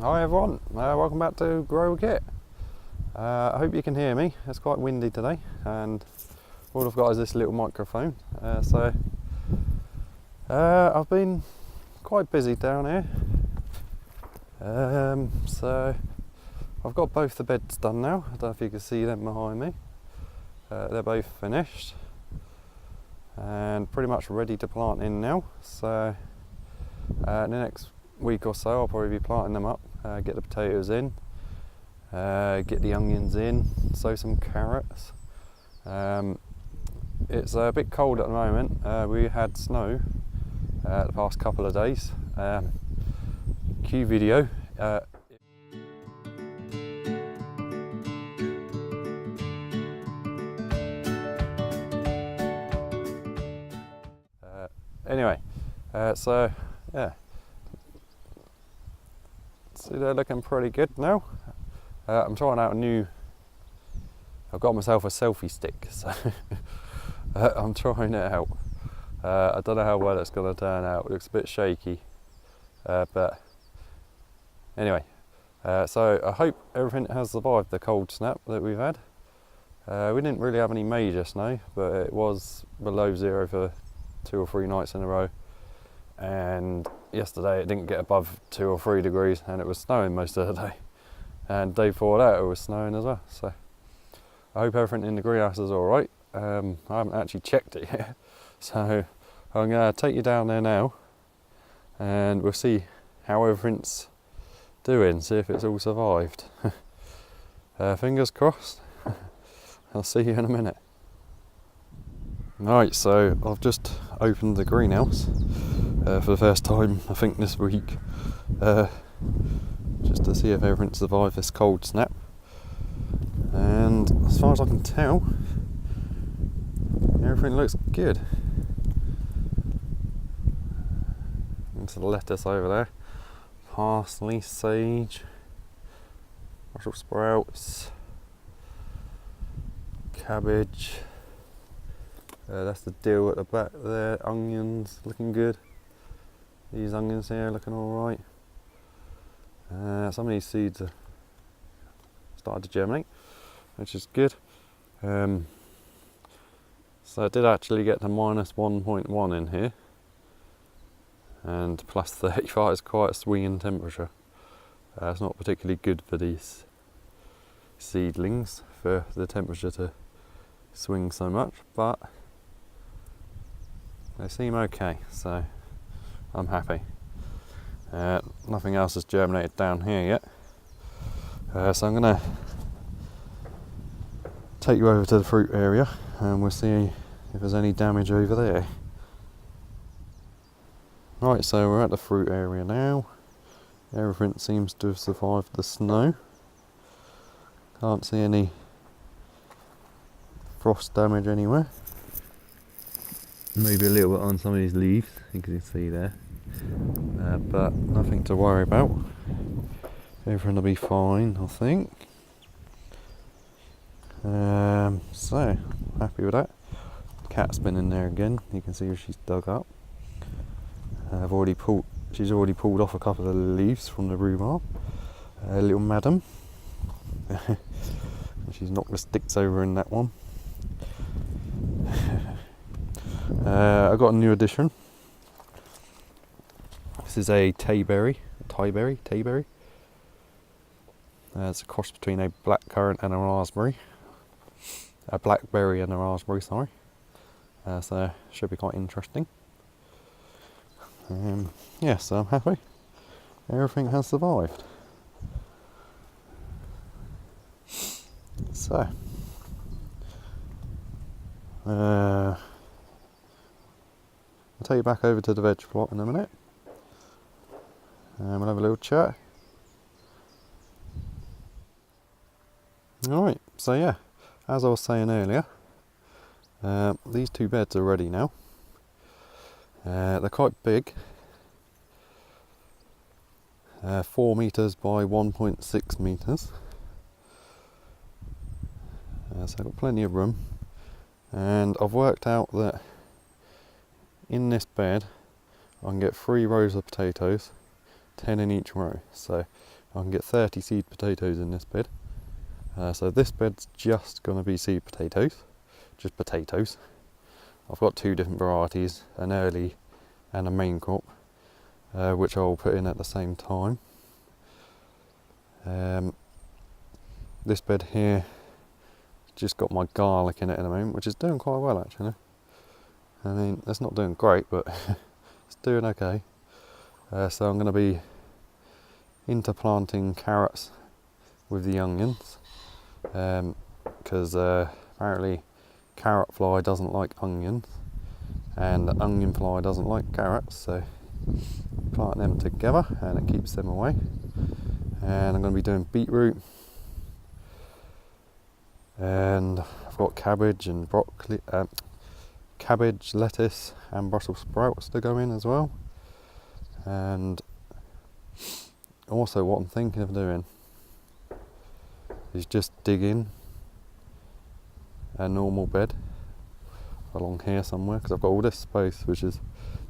Hi everyone, welcome back to Grow with Kit. I hope you can hear me. It's quite windy today and all I've got is this little microphone. I've been quite busy down here. So I've got both the beds done now. I don't know if you can see them behind me. They're both finished and pretty much ready to plant in now. So in the next week or so I'll probably be planting them up, get the potatoes in, get the onions in, sow some carrots. It's a bit cold at the moment. We had snow the past couple of days. Cue video. Anyway, so yeah, see they're looking pretty good now. I'm trying out a new, I've got myself a selfie stick, so I'm trying it out. I don't know how well it's going to turn out. It looks a bit shaky, but anyway, so I hope everything has survived the cold snap that we've had. We didn't really have any major snow, but it was below zero for 2 or 3 nights in a row, and yesterday it didn't get above 2 or 3 degrees and it was snowing most of the day, and day before that it was snowing as well. So I hope everything in the greenhouse is alright. I haven't actually checked it yet, so I'm going to take you down there now and we'll see how everything's doing, see if it's all survived. Fingers crossed. I'll see you in a minute. Right, so I've just opened the greenhouse for the first time I think this week, just to see if everything survived this cold snap, and as far as I can tell everything looks good. Into the lettuce over there, parsley, sage, Brussels sprouts, cabbage. That's the dill at the back there. Onions looking good. These onions here looking alright. Some of these seeds are started to germinate, which is good. So I did actually get to minus 1.1 in here, and plus 35 is quite a swing in temperature. It's not particularly good for these seedlings for the temperature to swing so much, but they seem okay, so I'm happy. Nothing else has germinated down here yet, so I'm going to take you over to the fruit area and we'll see if there's any damage over there. Right, so we're at the fruit area now. Everything seems to have survived the snow. Can't see any frost damage anywhere. Maybe a little bit on some of these leaves, you can see there, but nothing to worry about. Everything will be fine, I think. So happy with that. Cat's been in there again. You can see where she's dug up. She's already pulled off a couple of leaves from the rhubarb. Little madam. She's knocked the sticks over in that one. I got a new addition. This is a tayberry. It's a cross between a blackcurrant and a raspberry. A blackberry and a raspberry, sorry. So should be quite interesting. Yeah, so I'm happy. Everything has survived. So I'll take you back over to the veg plot in a minute and we'll have a little chat. Alright, so yeah, as I was saying earlier, these 2 beds are ready now. They're quite big, 4 metres by 1.6 metres, so I've got plenty of room, and I've worked out that in this bed I can get 3 rows of potatoes, 10 in each row, so I can get 30 seed potatoes in this bed. So this bed's just going to be seed potatoes, just potatoes. I've got 2 different varieties, an early and a main crop, which I'll put in at the same time. This bed here just got my garlic in it at the moment, which is doing quite well actually. I mean, it's not doing great, but it's doing okay. So I'm going to be interplanting carrots with the onions, because apparently carrot fly doesn't like onions and the onion fly doesn't like carrots, so plant them together and it keeps them away. And I'm going to be doing beetroot, and I've got cabbage and broccoli, cabbage, lettuce and Brussels sprouts to go in as well. And also what I'm thinking of doing is just digging a normal bed along here somewhere, because I've got all this space, which is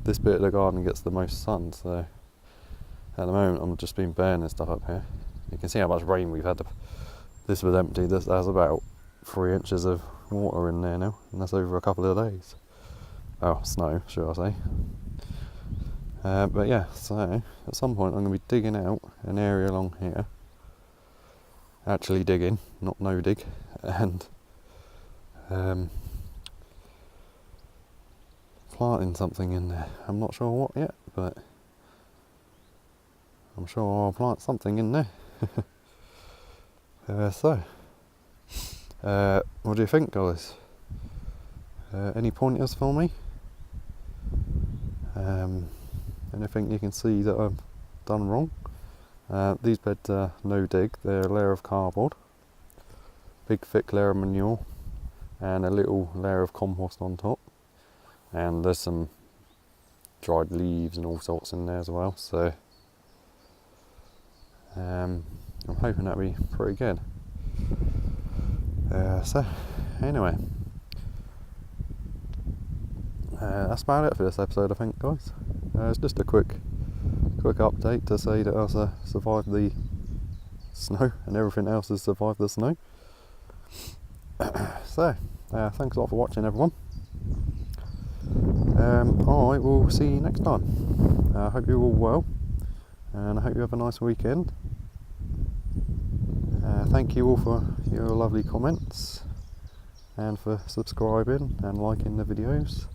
this bit of the garden gets the most sun, so at the moment I'm just been burning stuff up here. You can see how much rain we've had. This was empty, there's about 3 inches of water in there now, and that's over a couple of days. Oh, snow, should I say. But yeah, so at some point I'm going to be digging out an area along here, actually digging, not no dig, and planting something in there. I'm not sure what yet, but I'm sure I'll plant something in there. What do you think, guys? Any pointers for me? Anything you can see that I've done wrong? These beds are no dig, they're a layer of cardboard, big thick layer of manure and a little layer of compost on top, and there's some dried leaves and all sorts in there as well, so I'm hoping that'll be pretty good. So anyway, that's about it for this episode, I think, guys. It's just a quick update to say that I survived the snow and everything else has survived the snow. So thanks a lot for watching, everyone. I will see you next time. I hope you're all well, and I hope you have a nice weekend. Thank you all for your lovely comments and for subscribing and liking the videos.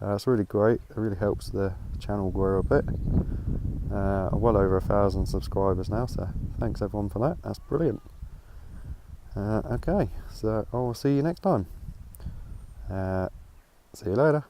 It's really great, it really helps the channel grow a bit. Well over 1,000 subscribers now, so thanks everyone for that, that's brilliant. Okay, so I will see you next time. See you later.